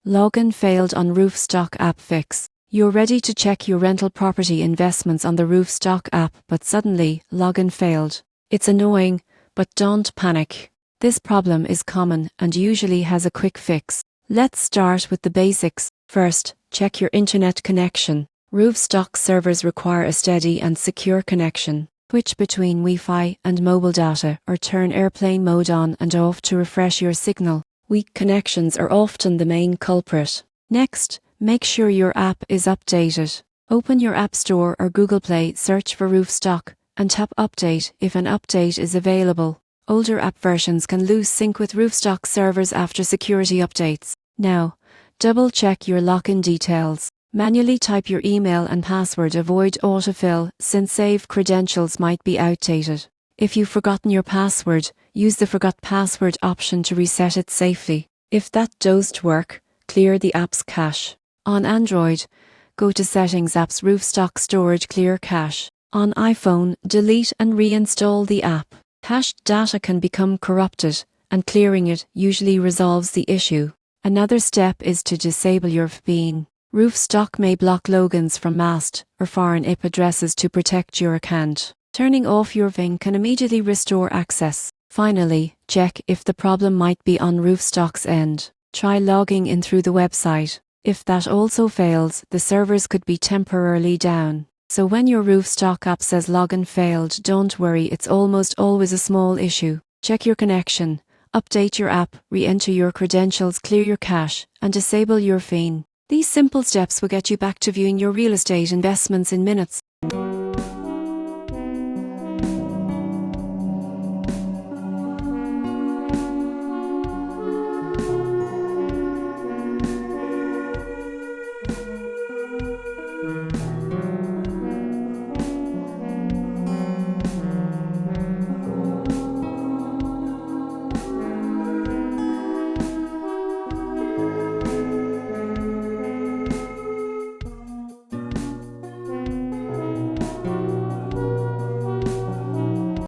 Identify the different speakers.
Speaker 1: Login failed on Roofstock App Fix. You're ready to check your rental property investments on the Roofstock app, but suddenly, login failed. It's annoying, but don't panic. This problem is common and usually has a quick fix. Let's start with the basics. First, check your internet connection. Roofstock servers require a steady and secure connection. Switch between Wi-Fi and mobile data or turn airplane mode on and off to refresh your signal. Weak connections are often the main culprit. Next, make sure your app is updated. Open your App Store or Google Play, search for Roofstock, and tap Update if an update is available. Older app versions can lose sync with Roofstock servers after security updates. Now, double-check your login details. Manually type your email and password. Avoid autofill, since saved credentials might be outdated. If you've forgotten your password, use the Forgot Password option to reset it safely. If that doesn't work, clear the app's cache. On Android, go to Settings, Apps, Roofstock Storage, Clear Cache. On iPhone, delete and reinstall the app. Cached data can become corrupted, and clearing it usually resolves the issue. Another step is to disable your VPN. Roofstock may block logins from masked or foreign IP addresses to protect your account. Turning off your VPN can immediately restore access. Finally, check if the problem might be on Roofstock's end. Try logging in through the website. If that also fails, the servers could be temporarily down. So when your Roofstock app says login failed, don't worry, it's almost always a small issue. Check your connection, update your app, re-enter your credentials, clear your cache, and disable your VPN. These simple steps will get you back to viewing your real estate investments in minutes.